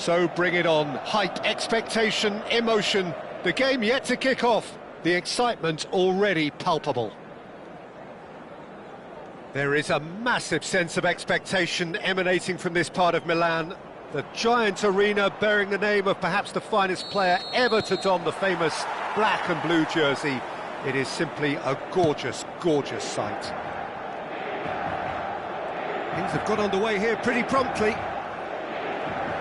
So bring it on. Hype, expectation, emotion. The game yet to kick off. The excitement already palpable. There is a massive sense of expectation emanating from this part of Milan. The giant arena bearing the name of perhaps the finest player ever to don the famous black and blue jersey. It is simply a gorgeous, gorgeous sight. Things have got underway here pretty promptly.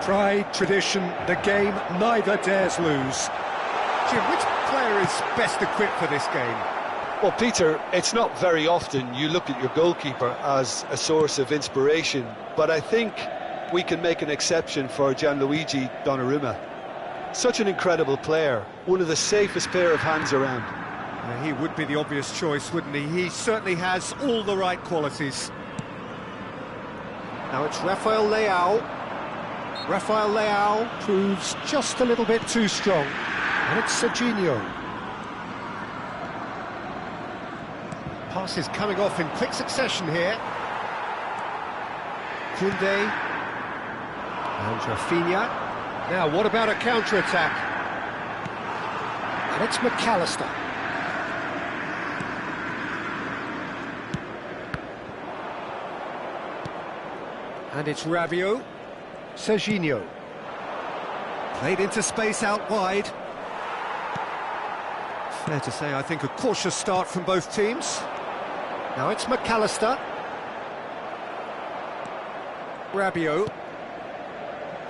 Pride, tradition, the game neither dares lose. Jim, which player is best equipped for this game? Well, Peter, it's not very often you look at your goalkeeper as a source of inspiration, but I think we can make an exception for Gianluigi Donnarumma. Such an incredible player, one of the safest pair of hands around. He would be the obvious choice, wouldn't he? He certainly has all the right qualities. Now it's Rafael Leao. Rafael Leao proves just a little bit too strong. And it's Serginho. Passes coming off in quick succession here. Koundé. And Rafinha. Now, what about a counter-attack? And it's McAllister. And it's Rabiot. Serginho. Played into space out wide. Fair to say, I think, a cautious start from both teams. Now it's McAllister. Rabiot.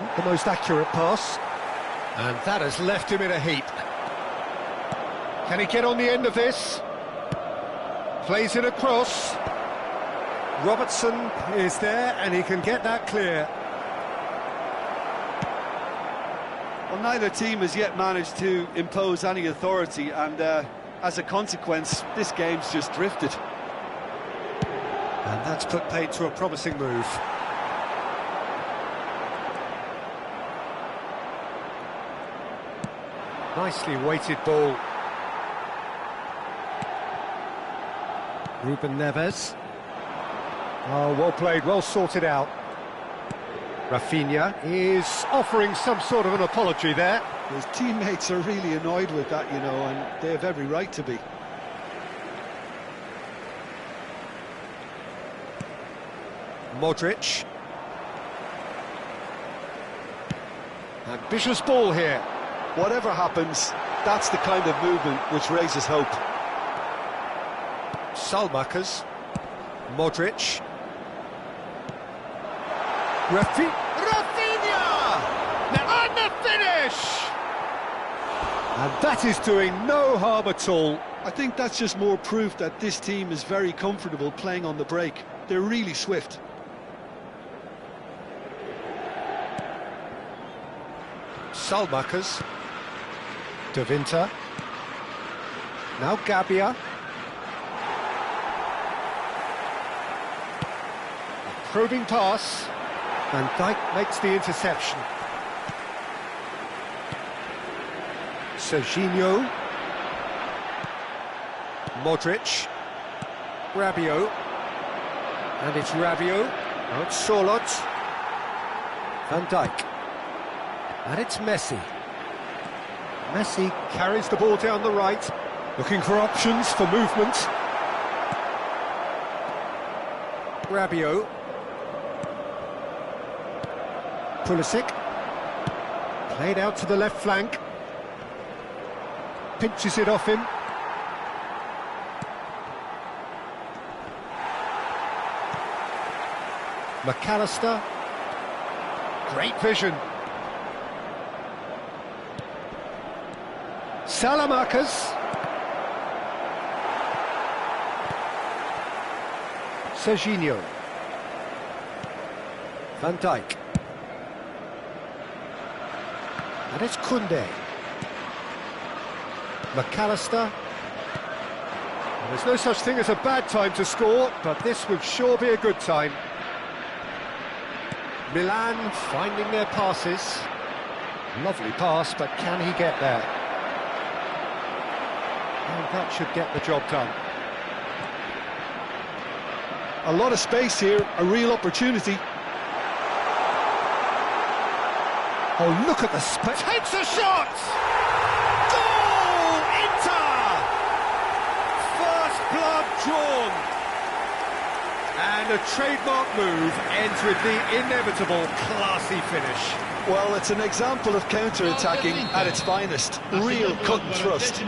Not the most accurate pass. And that has left him in a heap. Can he get on the end of this? Plays it across. Robertson is there, and he can get that clear. Well, neither team has yet managed to impose any authority, and as a consequence, this game's just drifted. And that's put paid to a promising move. Nicely weighted ball. Ruben Neves. Oh, well played, well sorted out. Rafinha is offering some sort of an apology there. His teammates are really annoyed with that, you know, and they have every right to be. Modric. Ambitious ball here. Whatever happens, that's the kind of movement which raises hope. Salmakers. Modric. Rafinha! Now on the finish! And that is doing no harm at all. I think that's just more proof that this team is very comfortable playing on the break. They're really swift. Salmakers. De Winter. Now Gabbia. A probing pass. Van Dijk makes the interception. Serginho. Modric. Rabiot. And it's Rabiot. Now it's Sorloth. Van Dijk. And it's Messi. Messi carries the ball down the right, looking for options for movement. Rabiot. Pulisic. Played out to the left flank. Pinches it off him. McAllister. Great vision. Salamakers. Serginho. Van Dijk. And it's Koundé. McAllister. Well, there's no such thing as a bad time to score, but this would sure be a good time. Milan finding their passes. Lovely pass, but can he get there? And that should get the job done. A lot of space here, a real opportunity. Oh, look at the takes a shot! Goal! Inter! First blood drawn. And a trademark move ends with the inevitable classy finish. Well, it's an example of counter-attacking at its finest. Real cut and thrust.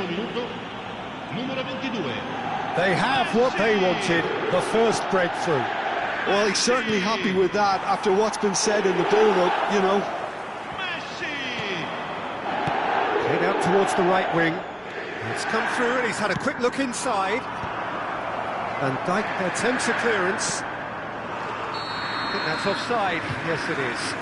They have what they wanted, the first breakthrough. Well, he's certainly happy with that after what's been said in the build-up, you know. Played out towards the right wing. It's come through and he's had a quick look inside. And Dyke attempts a clearance. I think that's offside. Yes, it is.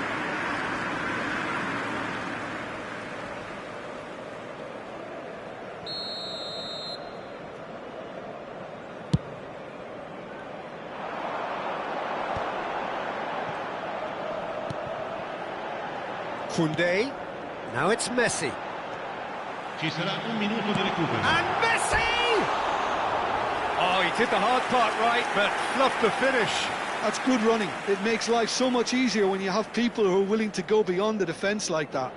Koundé. Now it's Messi. Ci sarà un minuto di recupero. And Messi! Oh, he did the hard part right, but fluffed the finish. That's good running. It makes life so much easier when you have people who are willing to go beyond the defence like that.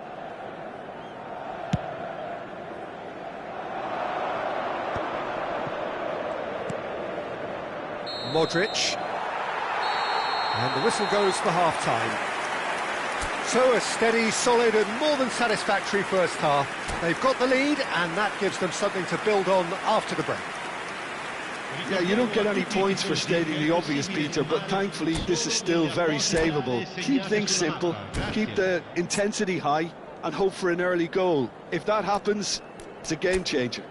Modric. And the whistle goes for half-time. So a steady, solid and more than satisfactory first half. They've got the lead and that gives them something to build on after the break. Yeah, you don't get any points for stating the obvious, Peter, but thankfully this is still very savable. Keep things simple, keep the intensity high and hope for an early goal. If that happens, it's a game changer.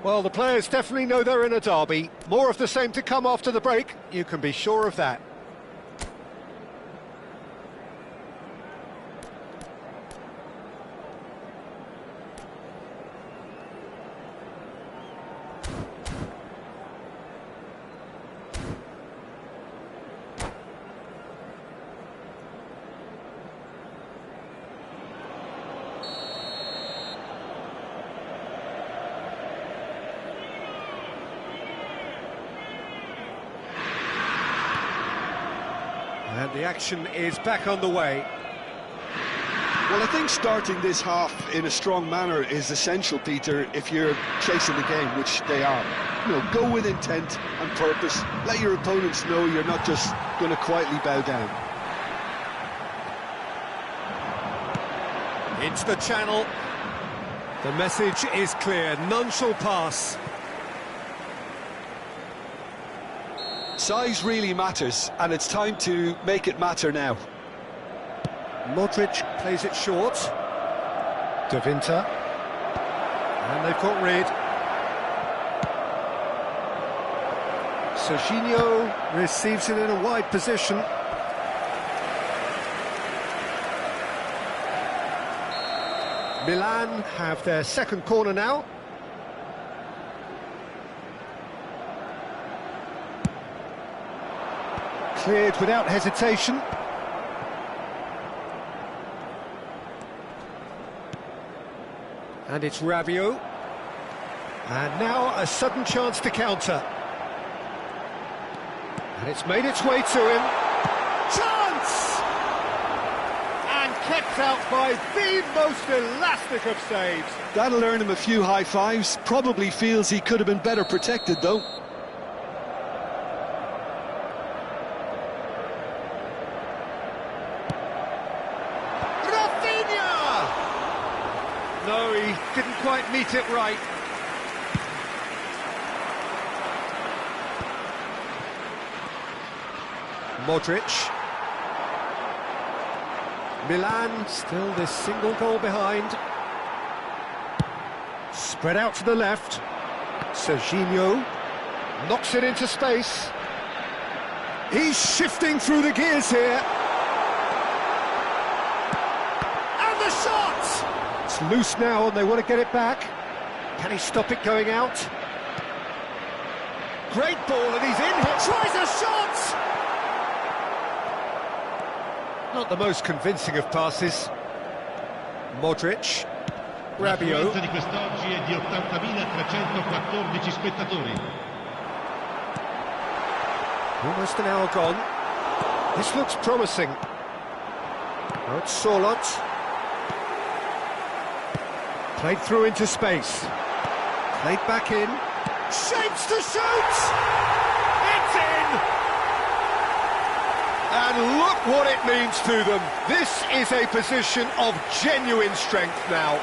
Well, the players definitely know they're in a derby. More of the same to come after the break, you can be sure of that. And the action is back on the way. Well, I think starting this half in a strong manner is essential, Peter, if you're chasing the game, which they are. You know, go with intent and purpose. Let your opponents know you're not just going to quietly bow down. Into the channel. The message is clear. None shall pass. Size really matters, and it's time to make it matter now. Modric plays it short. De Winter. And they've got rid. Serginho receives it in a wide position. Milan have their second corner now. Cleared without hesitation. And it's Rabiot. And now a sudden chance to counter. And it's made its way to him. Chance! And kept out by the most elastic of saves. That'll earn him a few high fives. Probably feels he could have been better protected, though. No, he didn't quite meet it right. Modric. Milan still this single goal behind. Spread out to the left. Serginho knocks it into space. He's shifting through the gears here. And the shot! It's loose now and they want to get it back. Can he stop it going out? Great ball and he's in here. Tries a shot! Not the most convincing of passes. Modric. Rabiot. L'affluenza di quest'oggi è di 80.314 spettatori. Almost an hour gone. This looks promising. Now it's Solot. Played through into space. Played back in. Shapes to shoot! It's in! And look what it means to them. This is a position of genuine strength now.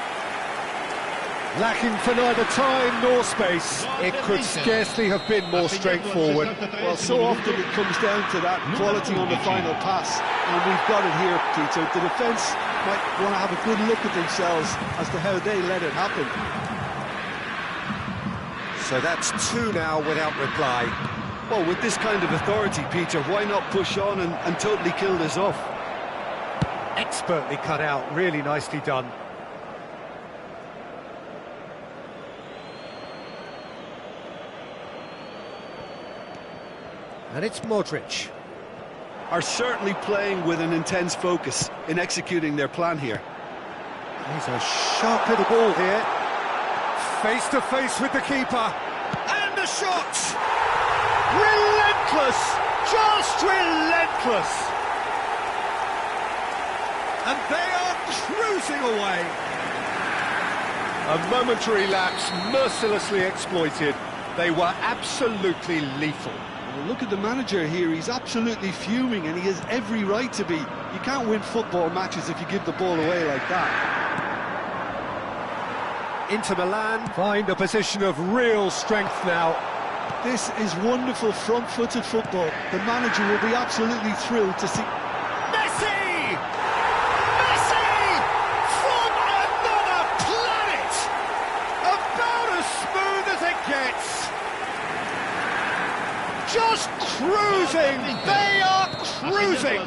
Lacking for neither time nor space. It could scarcely have been more straightforward. Well, so often it comes down to that quality on the final pass, and we've got it here, Peter. The defence might want to have a good look at themselves as to how they let it happen. So that's two now without reply. Well, with this kind of authority, Peter, why not push on and totally kill this off? Expertly cut out, really nicely done. And it's Modric. Are certainly playing with an intense focus in executing their plan here. He's a sharp little ball here. Face to face with the keeper. And the shot! Relentless! Just relentless! And they are cruising away. A momentary lapse mercilessly exploited. They were absolutely lethal. Well, look at the manager here, he's absolutely fuming and he has every right to be. You can't win football matches if you give the ball away like that. Inter Milan find a position of real strength now. This is wonderful front-footed football. The manager will be absolutely thrilled to see... Messi! Messi! From another planet! About as smooth as it gets! Just cruising! They are cruising!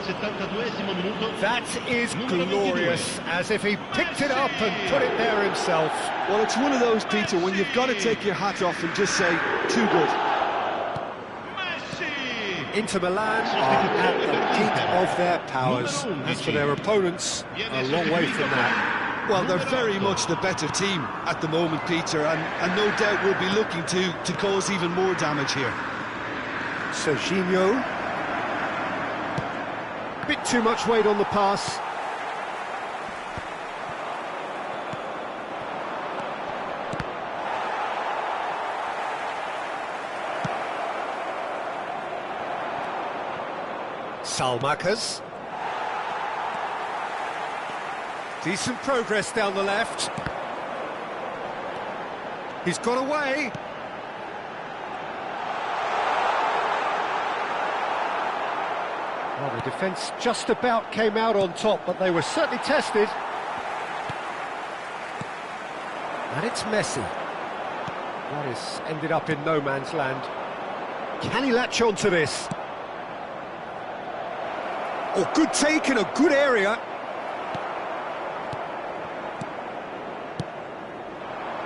That is glorious, as if he picked it up and put it there himself. Well, it's one of those, Peter, when you've got to take your hat off and just say, too good. Inter Milan are at the peak of their powers. As for their opponents, a long way from that. Well, they're very much the better team at the moment, Peter, and no doubt will be looking to cause even more damage here. Serginho. Bit too much weight on the pass. Salmakas. Decent progress down the left. He's got away. Well, the defence just about came out on top, but they were certainly tested. And it's Messi. That has ended up in no man's land. Can he latch on to this? Oh, good take in a good area.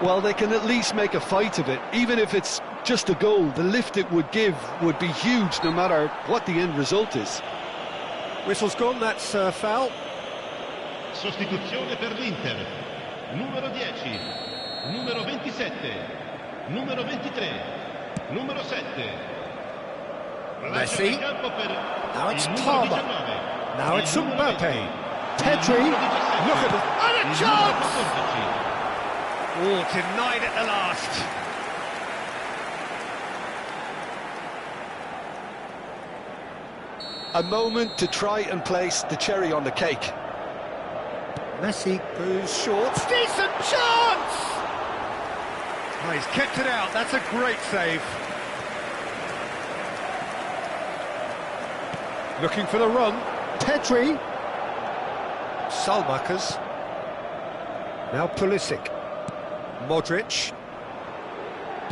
Well, they can at least make a fight of it. Even if it's just a goal, the lift it would give would be huge no matter what the end result is. Whistle's gone, that's foul. Sostituzione per l'Inter. Numero 10, numero 27, numero 23, numero 7. Messi. Now it's Palmer. Now it's Mbappe. Pedri. Look at it. And a chance! Oh, denied at the last. A moment to try and place the cherry on the cake. Messi goes short. Decent chance! Oh, he's kept it out. That's a great save. Looking for the run. Pedri. Salmakas. Now Pulisic. Modric.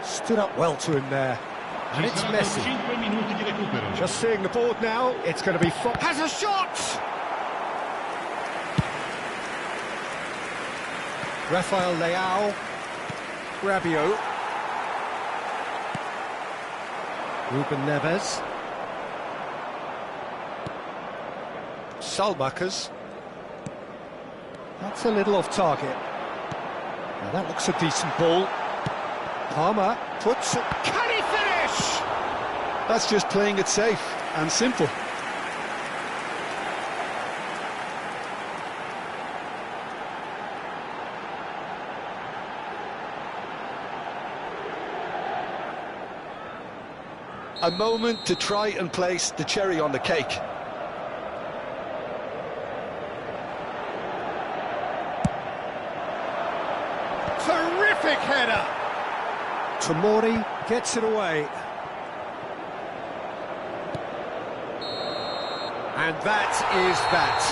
Stood up well to him there. And it's Messi. Just seeing the board now, it's going to be... Has a shot! Rafael Leao. Rabiot. Ruben Neves. Salmakas. That's a little off target. Now that looks a decent ball. Palmer puts it. Can he finish? That's just playing it safe and simple. A moment to try and place the cherry on the cake. Terrific header! Tomori gets it away. And that is that.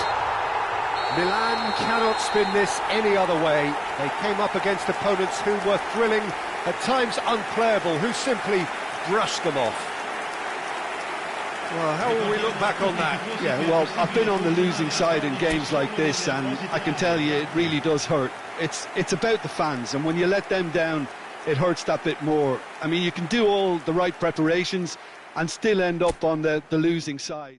Milan cannot spin this any other way. They came up against opponents who were thrilling, at times unplayable, who simply brushed them off. Well, how will we look back on that? Yeah, well, I've been on the losing side in games like this, and I can tell you it really does hurt. It's about the fans, and when you let them down, it hurts that bit more. I mean, you can do all the right preparations and still end up on the losing side.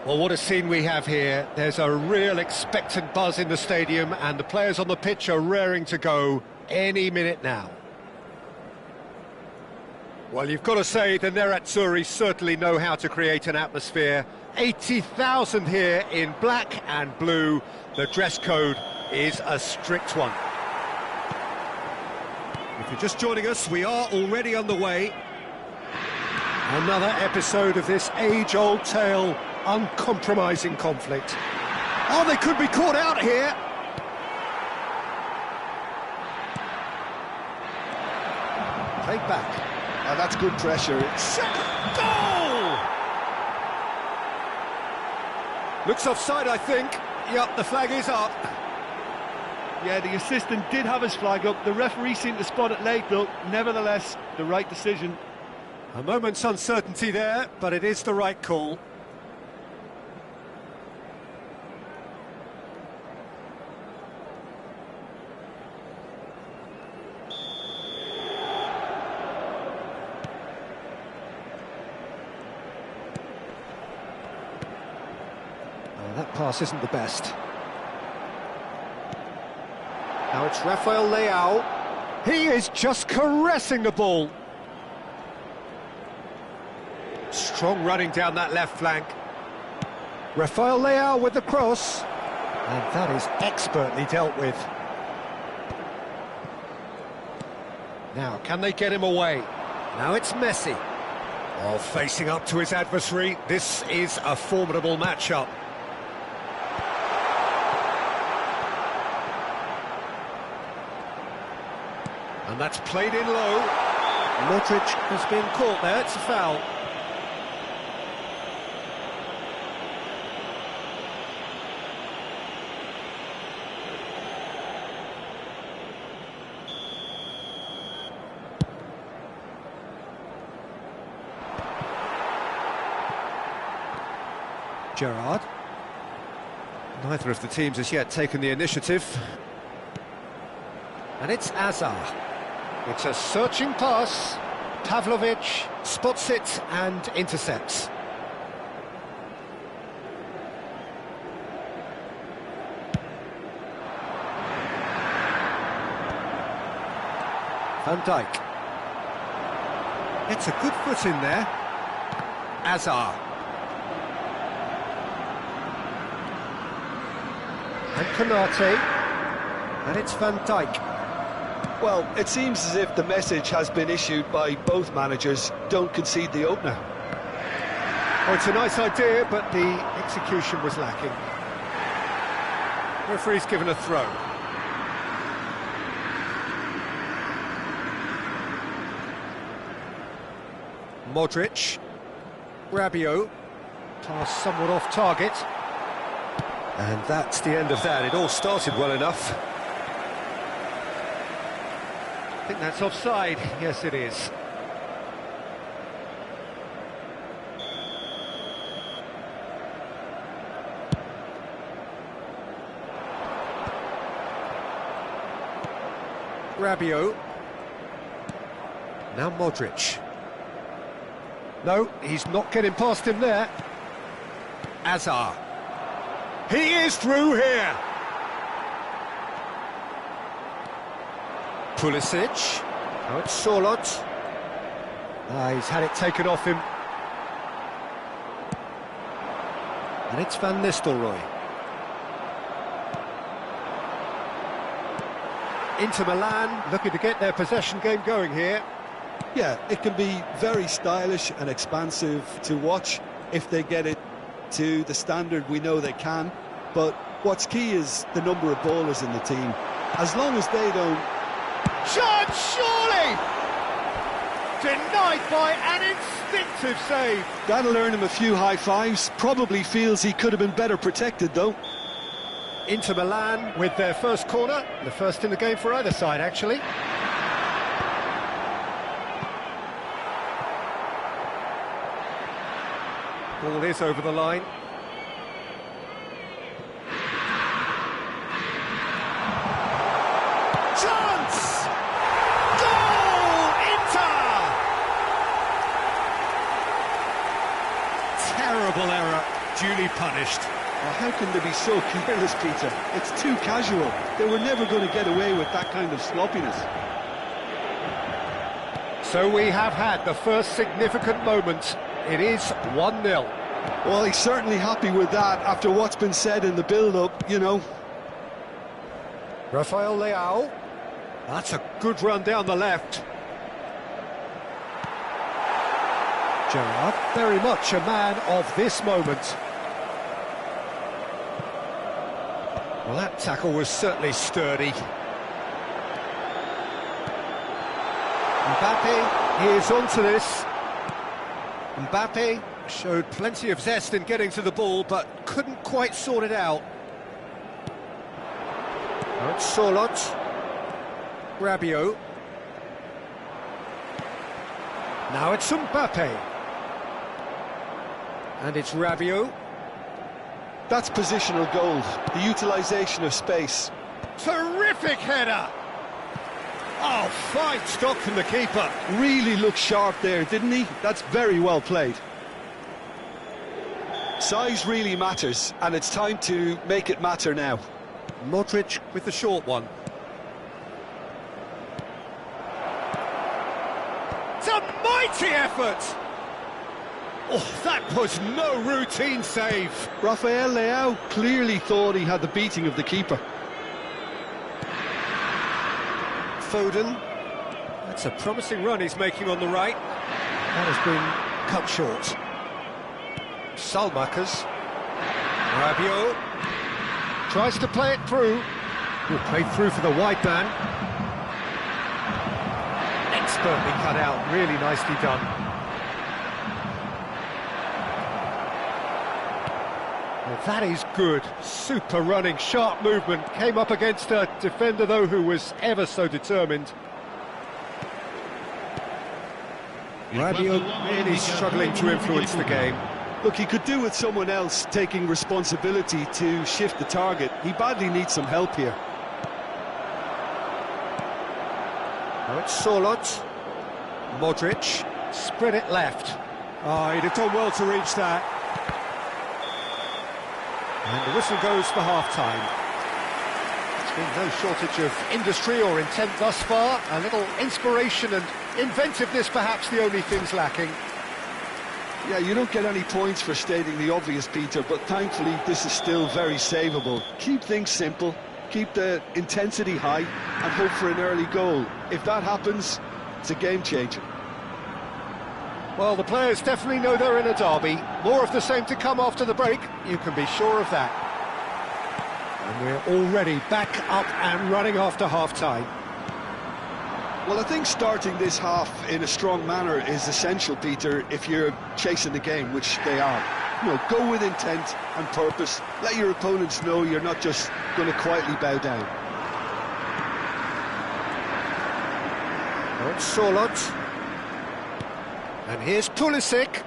Well, what a scene we have here. There's a real expectant buzz in the stadium, and the players on the pitch are raring to go any minute now. Well, you've got to say the Nerazzurri certainly know how to create an atmosphere. 80,000 here in black and blue. The dress code is a strict one. If you're just joining us, we are already underway. Another episode of this age-old tale, uncompromising conflict. Oh, they could be caught out here. Played back. Oh, that's good pressure. Goal! Looks offside, I think. Yep, the flag is up. Yeah, the assistant did have his flag up. The referee seemed to spot it late, though. Nevertheless, the right decision. A moment's uncertainty there, but it is the right call. That pass isn't the best. Now it's Rafael Leao. He is just caressing the ball. Strong running down that left flank. Rafael Leao with the cross. And that is expertly dealt with. Now, can they get him away? Now it's Messi. Oh, facing up to his adversary. This is a formidable matchup. And that's played in low. Modric has been caught there, it's a foul. Gerrard. Neither of the teams has yet taken the initiative. And it's Azar. It's a searching pass. Pavlovic spots it and intercepts. Van Dijk. It's a good foot in there. Azar. And Konate. And it's Van Dijk. Well, it seems as if the message has been issued by both managers: don't concede the opener. Oh, it's a nice idea, but the execution was lacking. Referee's given a throw. Modric. Rabiot. Pass somewhat off target. And that's the end of that. It all started well enough. I think that's offside. Yes, it is. Rabiot. Now Modric. No, he's not getting past him there. Azar. He is through here. Pulisic. Now it's Sorlot. He's had it taken off him. And it's Van Nistelrooy. Inter Milan looking to get their possession game going here. Yeah, it can be very stylish and expansive to watch if they get it to the standard we know they can. But what's key is the number of ballers in the team. As long as they don't... Chance, surely! Denied by an instinctive save. That'll earn him a few high fives. Probably feels he could have been better protected, though. Inter Milan with their first corner, the first in the game for either side, actually. Ball is over the line. Chance! Goal! Inter! Terrible error. duly punished. Well, how can they be so careless, Peter? It's too casual. They were never going to get away with that kind of sloppiness. So we have had the first significant moment. It is 1-0. Well, he's certainly happy with that after what's been said in the build-up, you know. Rafael Leao. That's a good run down the left. Gerrard, very much a man of this moment. Well, that tackle was certainly sturdy. Mbappe is onto this. Mbappe showed plenty of zest in getting to the ball, but couldn't quite sort it out. Now it's Solot. Rabiot. Now it's Mbappe. And it's Rabiot. That's positional gold, the utilisation of space. Terrific header! Oh, fine stop from the keeper. Really looked sharp there, didn't he? That's very well played. Size really matters, and it's time to make it matter now. Modric with the short one. It's a mighty effort! Oh, that was no routine save. Rafael Leao clearly thought he had the beating of the keeper. Foden. That's a promising run he's making on the right. That has been cut short. Salmakers. Rabiot. Tries to play it through. Played through for the wide man. Expertly cut out, really nicely done. Well, that is good. Super running, sharp movement. Came up against a defender, though, who was ever so determined. Rabiot really struggling to influence the game. Look, he could do with someone else taking responsibility to shift the target. He badly needs some help here. Now it's Solot. Modric. Spread it left. Oh, he'd have done well to reach that. And the whistle goes for half-time. There's been no shortage of industry or intent thus far. A little inspiration and inventiveness, perhaps the only things lacking. Yeah, you don't get any points for stating the obvious, Peter, but thankfully this is still very savable. Keep things simple, keep the intensity high, and hope for an early goal. If that happens, it's a game-changer. Well, the players definitely know they're in a derby. More of the same to come after the break, you can be sure of that. And we're already back up and running after half-time. Well, I think starting this half in a strong manner is essential, Peter, if you're chasing the game, which they are. You know, go with intent and purpose. Let your opponents know you're not just going to quietly bow down. Now it's Solot. And here's Pulisic.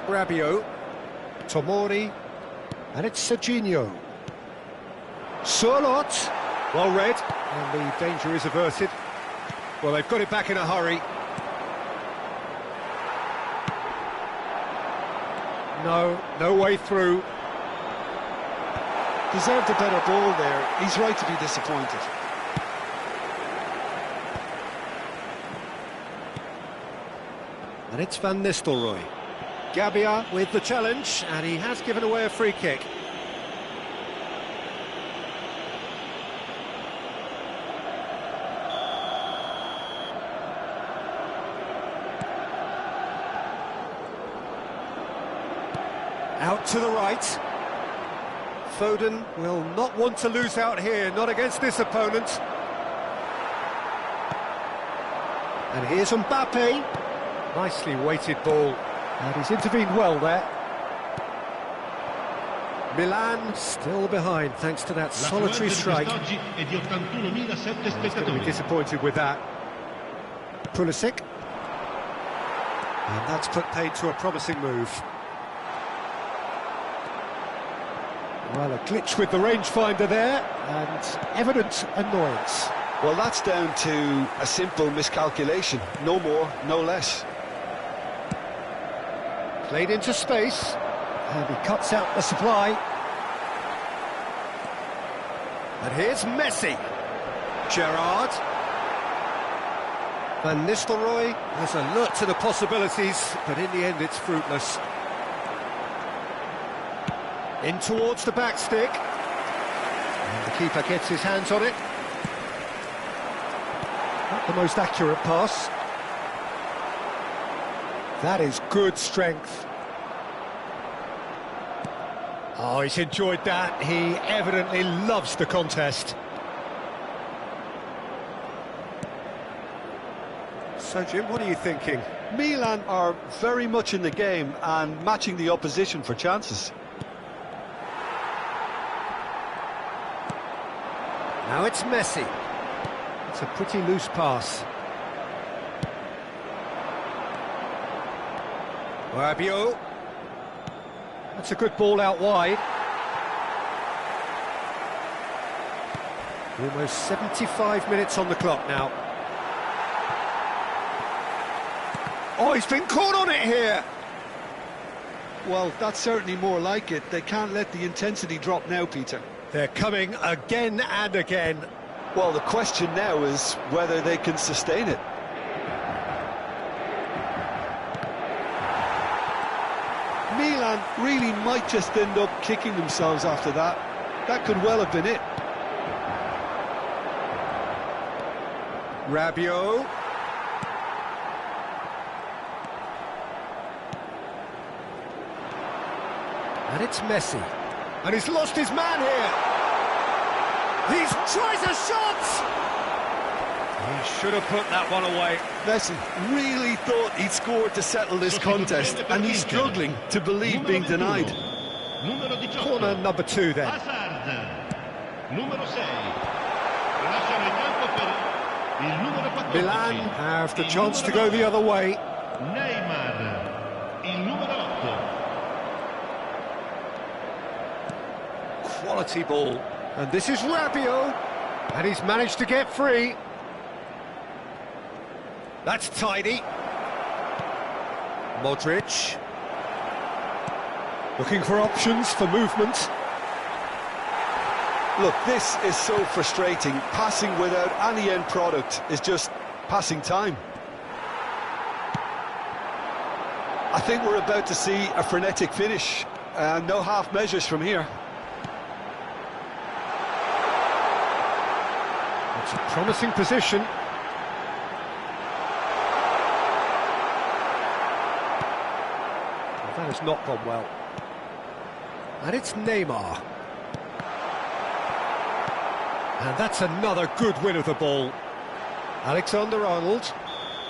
Rabiot. Tomori. And it's Serginho. Solot. Well read. And the danger is averted. Well, they've got it back in a hurry. No way through. Deserved a better ball there. He's right to be disappointed. And it's Van Nistelrooy. Gabbia with the challenge, and he has given away a free kick. Out to the right. Foden will not want to lose out here, not against this opponent. And here's Mbappe. Nicely weighted ball. And he's intervened well there. Milan still behind thanks to that solitary strike. He's going to be disappointed with that. Pulisic. And that's put paid to a promising move. Well, a glitch with the rangefinder there, and evident annoyance. Well, that's down to a simple miscalculation. No more, no less. Played into space, and he cuts out the supply. And here's Messi. Gerrard. Van Nistelrooy has alert to the possibilities, but in the end it's fruitless. In towards the back stick. And the keeper gets his hands on it. Not the most accurate pass. That is good strength. Oh, he's enjoyed that. He evidently loves the contest. So, Jim, what are you thinking? Milan are very much in the game and matching the opposition for chances. Now it's Messi. It's a pretty loose pass. Rabiot. That's a good ball out wide. Almost 75 minutes on the clock now. Oh, he's been caught on it here! Well, that's certainly more like it. They can't let the intensity drop now, Peter. They're coming again and again. Well, the question now is whether they can sustain it. Milan really might just end up kicking themselves after that. That could well have been it. Rabiot. And it's Messi. And he's lost his man here. He tries a shot! He should have put that one away. Messi really thought he'd scored to settle this contest, and he's struggling to believe being denied. Corner number 2 then. Milan have the chance to go the other way. Quality ball. And this is Rabiot. And he's managed to get free. That's tidy. Modric. Looking for options for movement. Look, this is so frustrating. Passing without any end product is just passing time. I think we're about to see a frenetic finish. No half measures from here. It's a promising position. Well, that has not gone well. And it's Neymar. And that's another good win of the ball. Alexander-Arnold.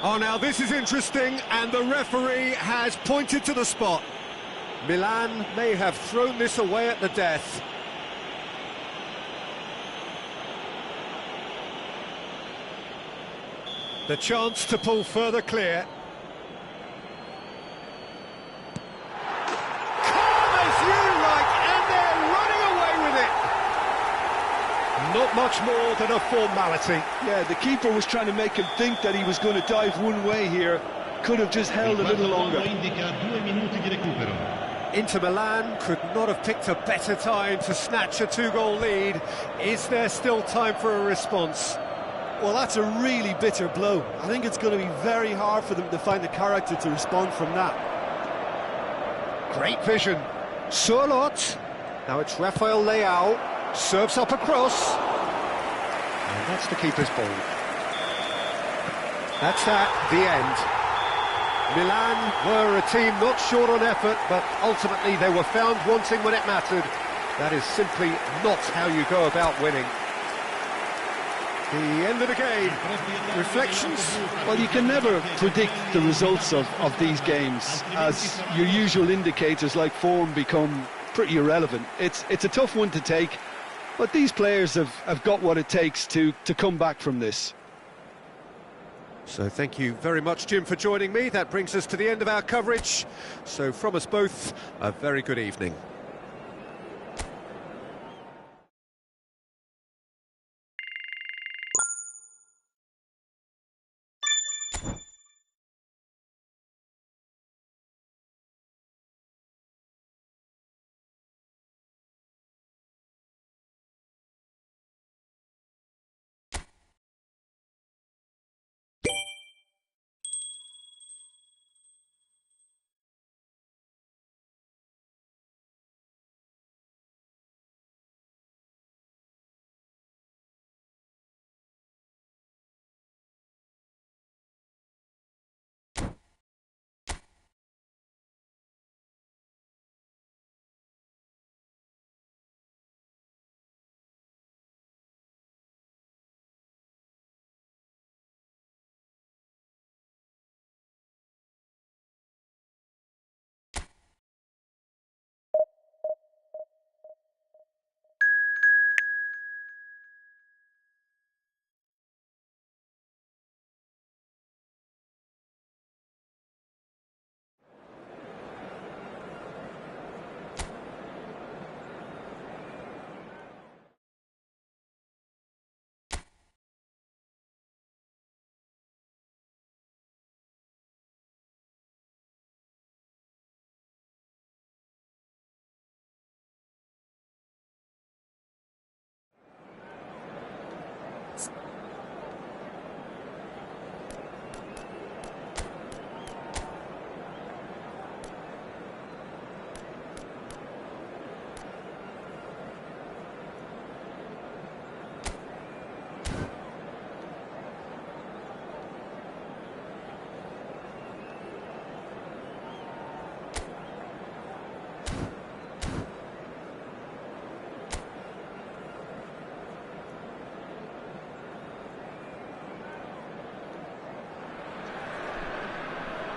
Oh, now this is interesting, and the referee has pointed to the spot. Milan may have thrown this away at the death. The chance to pull further clear. Calm as you like, and they're running away with it. Not much more than a formality. Yeah, the keeper was trying to make him think that he was going to dive one way here. Could have just held a little longer. Inter Milan could not have picked a better time to snatch a 2-goal lead. Is there still time for a response? Well, that's a really bitter blow. I think it's going to be very hard for them to find the character to respond from that. Great vision. Surlot. Now it's Rafael Leao. Serves up across. And that's the keeper's ball. That's that, the end. Milan were a team not short on effort, but ultimately they were found wanting when it mattered. That is simply not how you go about winning. The end of the game. Reflections? Well, you can never predict the results of these games, as your usual indicators like form become pretty irrelevant. It's a tough one to take, but these players have got what it takes to come back from this. So thank you very much, Jim, for joining me. That brings us to the end of our coverage. So from us both, a very good evening.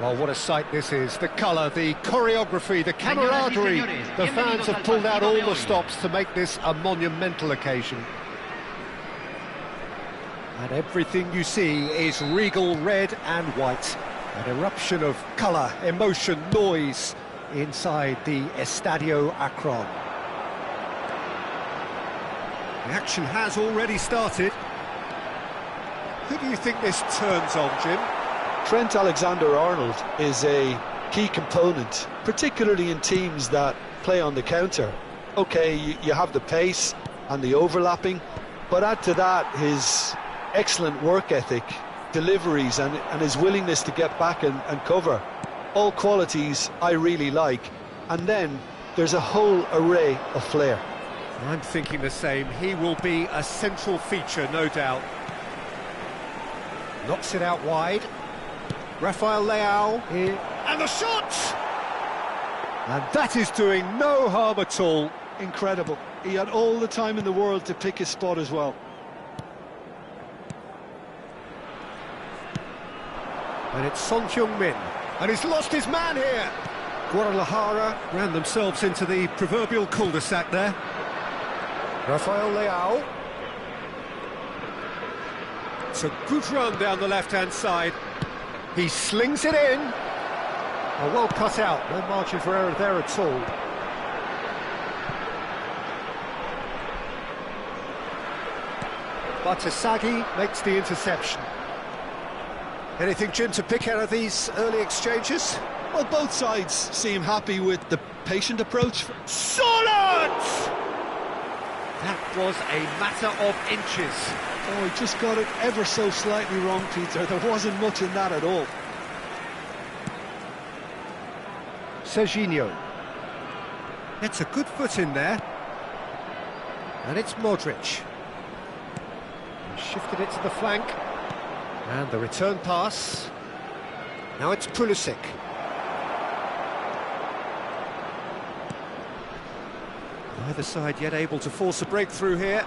Well, what a sight this is. The colour, the choreography, the camaraderie. The fans have pulled out all the stops to make this a monumental occasion. And everything you see is regal red and white. An eruption of colour, emotion, noise inside the Estadio Akron. The action has already started. Who do you think this turns on, Jim? Trent Alexander-Arnold is a key component, particularly in teams that play on the counter. Okay, you have the pace and the overlapping, but add to that his excellent work ethic, deliveries and his willingness to get back and cover. All qualities I really like. And then there's a whole array of flair. I'm thinking the same. He will be a central feature, no doubt. Knocks it out wide. Rafael Leao here. And the shot! And that is doing no harm at all. Incredible. He had all the time in the world to pick his spot as well. And it's Son Heung-min. And he's lost his man here. Guadalajara ran themselves into the proverbial cul-de-sac there. Rafael Leao. It's a good run down the left-hand side. He slings it in. Oh, well cut out. No margin for error there at all. Batasagi makes the interception. Anything, Jim, to pick out of these early exchanges? Well, both sides seem happy with the patient approach. Solid! That was a matter of inches. Oh, he just got it ever so slightly wrong, Peter. There wasn't much in that at all. Serginho. It's a good foot in there. And it's Modric. He shifted it to the flank. And the return pass. Now it's Pulisic. Neither side yet able to force a breakthrough here.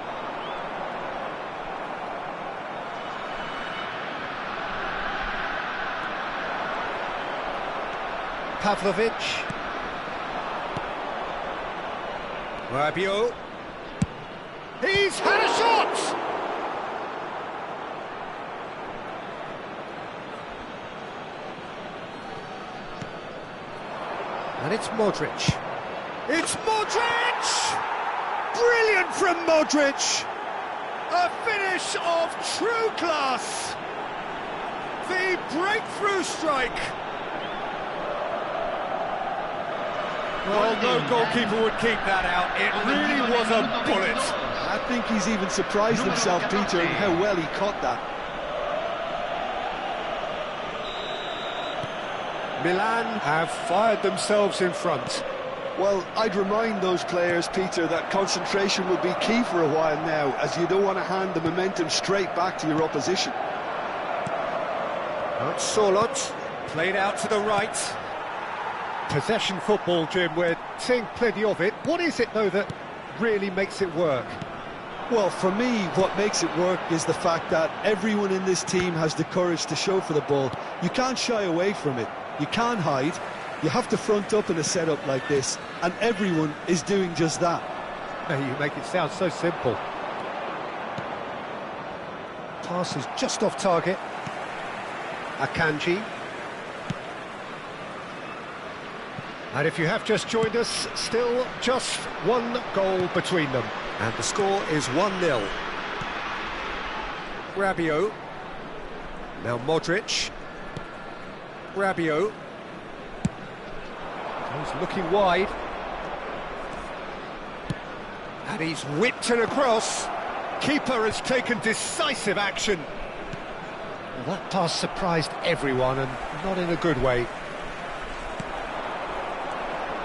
Pavlovic. Rabiot. He's had a shot! And it's Modric. It's Modric! Brilliant from Modric! A finish of true class! The breakthrough strike! Well, no goalkeeper would keep that out. It really was a bullet. I think he's even surprised himself, Peter, in how well he caught that. Milan have fired themselves in front. Well, I'd remind those players, Peter, that concentration will be key for a while now, as you don't want to hand the momentum straight back to your opposition. Now it's Solot, played out to the right. Possession football, Jim, we're seeing plenty of it. What is it, though, that really makes it work? Well, for me, what makes it work is the fact that everyone in this team has the courage to show for the ball. You can't shy away from it. You can't hide. You have to front up in a setup like this, and everyone is doing just that. You make it sound so simple. Pass is just off target. Akanji. And if you have just joined us, still just one goal between them. And the score is 1-0. Rabiot. Now Modric. Rabiot. He's looking wide. And he's whipped it across. Keeper has taken decisive action. Well, that pass surprised everyone, and not in a good way.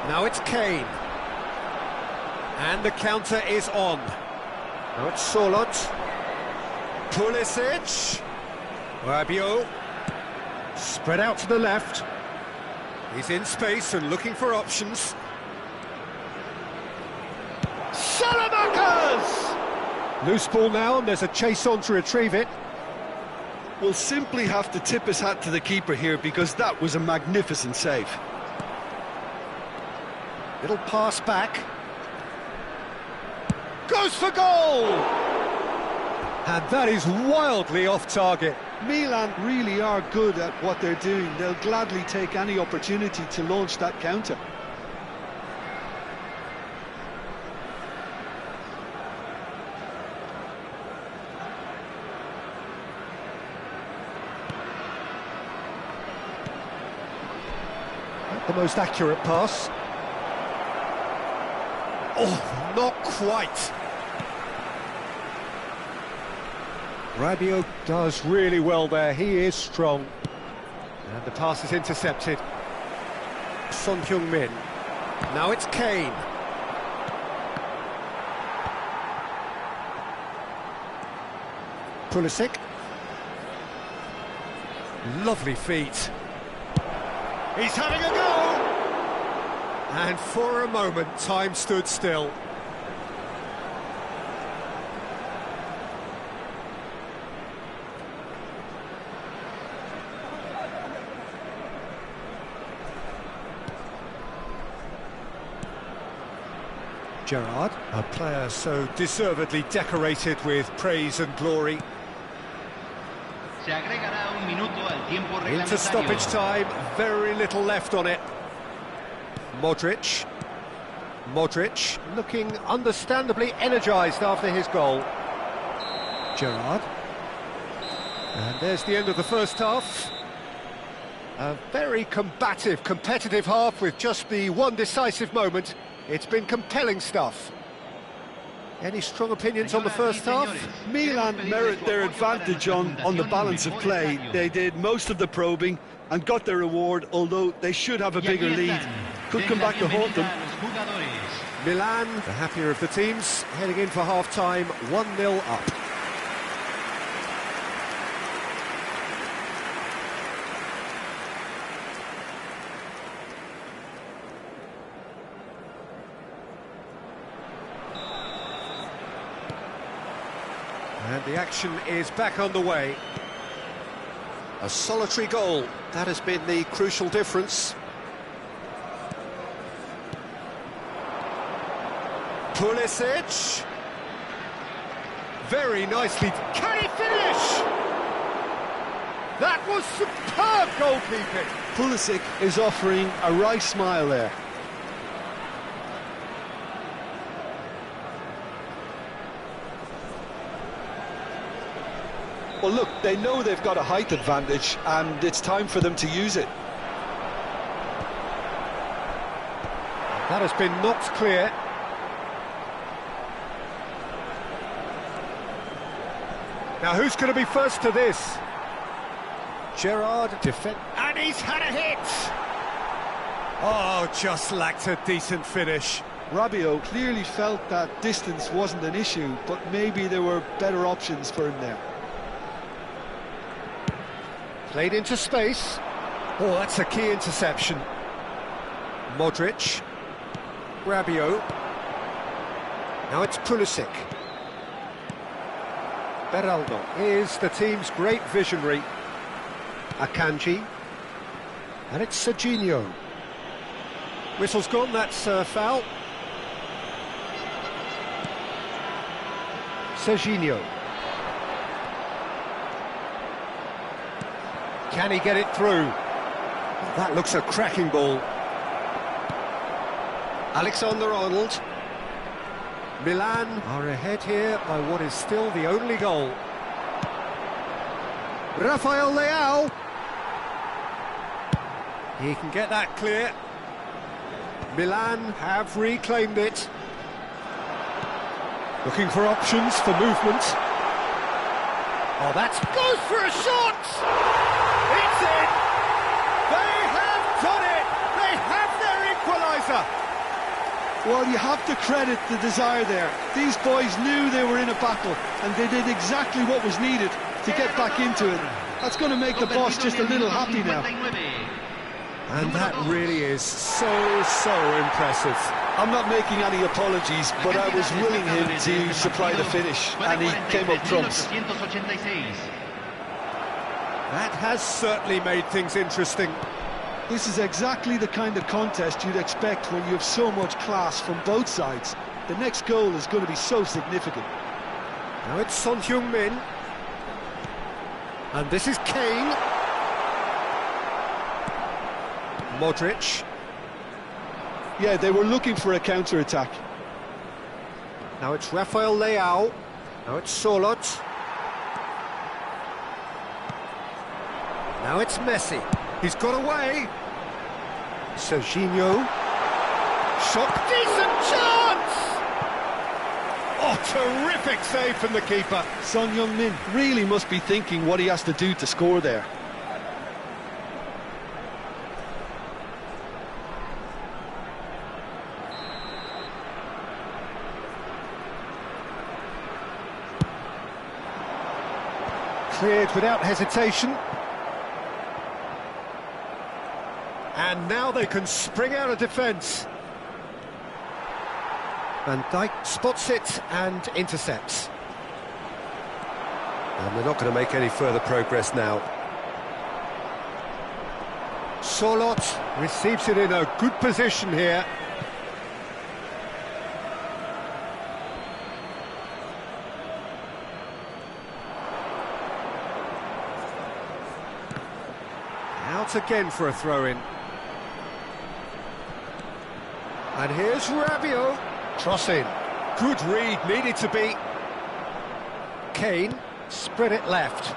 Now it's Kane. And the counter is on. Now it's Solot. Pulisic. Rabiot. Spread out to the left. He's in space and looking for options. Salamanca's! Loose ball now, and there's a chase on to retrieve it. will simply have to tip his hat to the keeper here, because that was a magnificent save. Little pass back. Goes for goal! And that is wildly off target. Milan really are good at what they're doing. They'll gladly take any opportunity to launch that counter. The most accurate pass. Oh, not quite. Rabiot does really well there. He is strong. And the pass is intercepted. Son Heung-min. Now it's Kane. Pulisic. Lovely feet. He's having a go! And for a moment, time stood still. Gerrard, a player so deservedly decorated with praise and glory. Into stoppage time, very little left on it. Modric. Modric looking understandably energised after his goal. Gerrard. And there's the end of the first half. A very combative, competitive half with just the one decisive moment. It's been compelling stuff. Any strong opinions on the first half? Milan merit their advantage on the balance of play. They did most of the probing and got their reward, although they should have a bigger lead. Could come back to haunt them. Milan, the happier of the teams, heading in for half-time, 1-0 up. And the action is back underway. A solitary goal, that has been the crucial difference. Pulisic. Very nicely. Can he finish? That was superb goalkeeping. Pulisic is offering a wry smile there. Well, look, they know they've got a height advantage, and it's time for them to use it. That has been knocked clear. Now, who's going to be first to this? Gerrard, defend, and he's had a hit! Oh, just lacked a decent finish. Rabiot clearly felt that distance wasn't an issue, but maybe there were better options for him there. Played into space. Oh, that's a key interception. Modric. Rabiot. Now it's Pulisic. Beraldo is the team's great visionary. Akanji. And it's Serginho. Whistle's gone, that's a foul. Serginho. Can he get it through? That looks a cracking ball. Alexander-Arnold. Milan are ahead here by what is still the only goal. Rafael Leao. He can get that clear. Milan have reclaimed it. Looking for options for movement. Oh, that goes for a shot! It's in! They have done it! They have their equaliser! Well, you have to credit the desire there. These boys knew they were in a battle, and they did exactly what was needed to get back into it. That's going to make the boss just a little happy now. And that really is so impressive. I'm not making any apologies, but I was willing him to supply the finish, and he came up trumps. That has certainly made things interesting. This is exactly the kind of contest you'd expect when you have so much class from both sides. The next goal is going to be so significant. Now it's Son Heung-min. And this is Kane. Modric. Yeah, they were looking for a counter-attack. Now it's Rafael Leao. Now it's Solot. Now it's Messi. He's got away. Serginho. Shot. Decent chance! Oh, terrific save from the keeper. Son Heung-min really must be thinking what he has to do to score there. Cleared without hesitation. And now they can spring out of defence. Van Dijk spots it and intercepts. And they're not going to make any further progress now. Solot receives it in a good position here. Out again for a throw-in. And here's Rabiot. Cross in. Good read, needed to be. Kane, spread it left.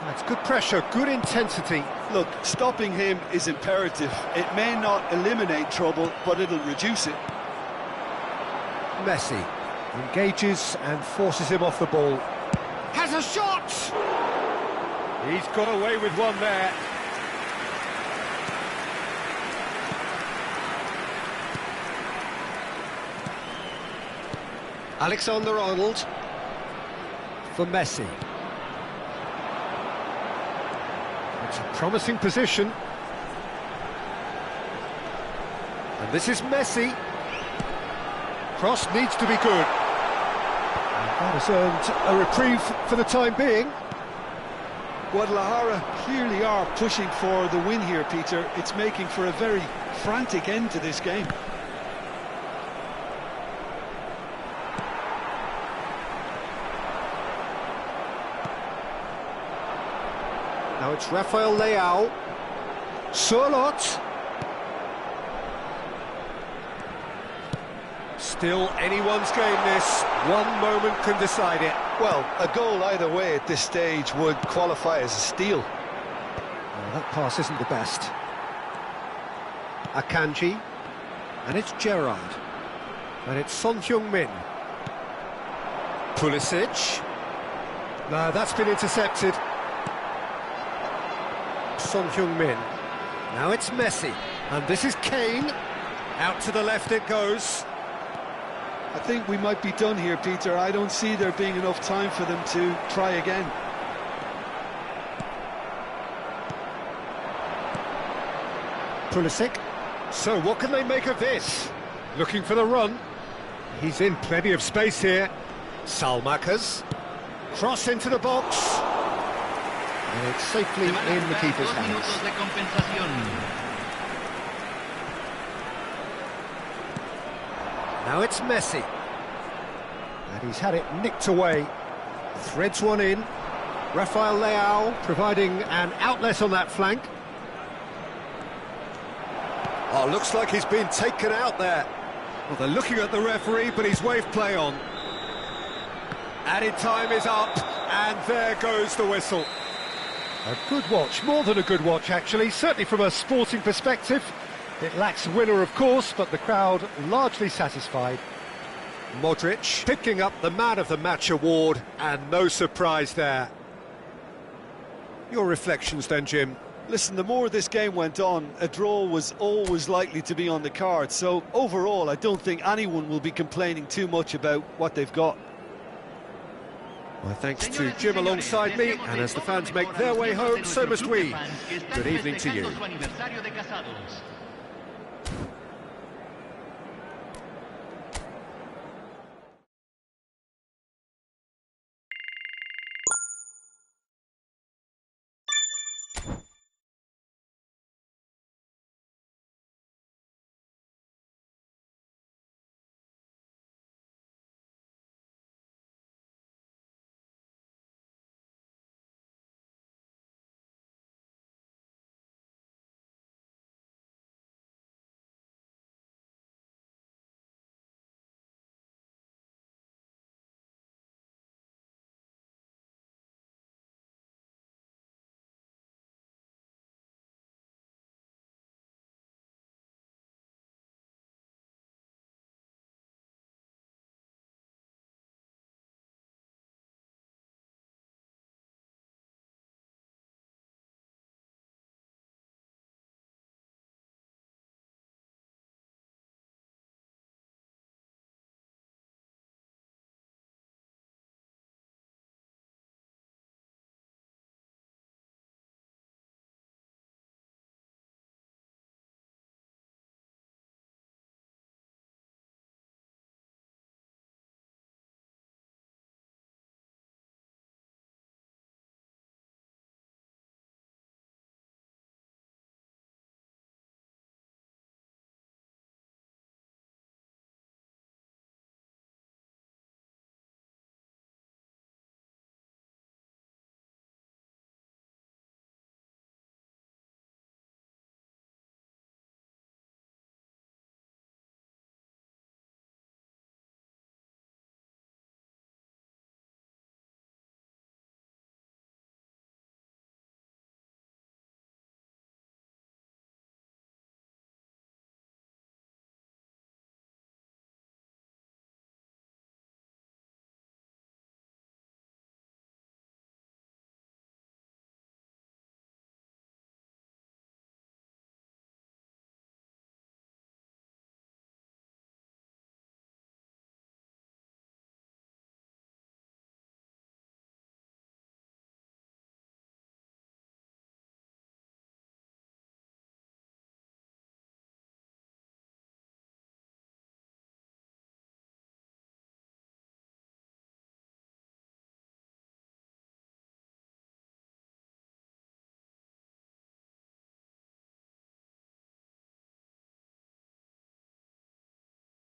That's good pressure, good intensity. Look, stopping him is imperative. It may not eliminate trouble, but it'll reduce it. Messi engages and forces him off the ball. Has a shot! He's got away with one there. Alexander-Arnold for Messi. It's a promising position. And this is Messi. Cross needs to be good. And that has earned a reprieve for the time being. Guadalajara clearly are pushing for the win here, Peter. It's making for a very frantic end to this game. Now it's Rafael Leao. Solot. Still anyone's game this. One moment can decide it. Well, a goal either way at this stage would qualify as a steal. Well, that pass isn't the best. Akanji. And it's Gerrard. And it's Son Heung-min. Pulisic. No, that's been intercepted. Son Heung-min. Now it's Messi. And this is Kane. Out to the left it goes. I think we might be done here, Peter. I don't see there being enough time for them to try again. Pulisic. So what can they make of this? Looking for the run. He's in plenty of space here. Salmakas. Cross into the box. And it's safely in the keeper's hands. Now it's Messi. And he's had it nicked away. Threads one in. Rafael Leao providing an outlet on that flank. Oh, looks like he's been taken out there. Well, they're looking at the referee, but he's waved play on. Added time is up, and there goes the whistle. A good watch, more than a good watch actually, certainly from a sporting perspective. It lacks a winner of course, but the crowd largely satisfied. Modric picking up the Man of the Match award, and no surprise there. Your reflections then, Jim? Listen, the more this game went on, a draw was always likely to be on the card, so overall I don't think anyone will be complaining too much about what they've got. Well, thanks to Jim alongside me, and as the fans make their way home, so must we. Good evening to you.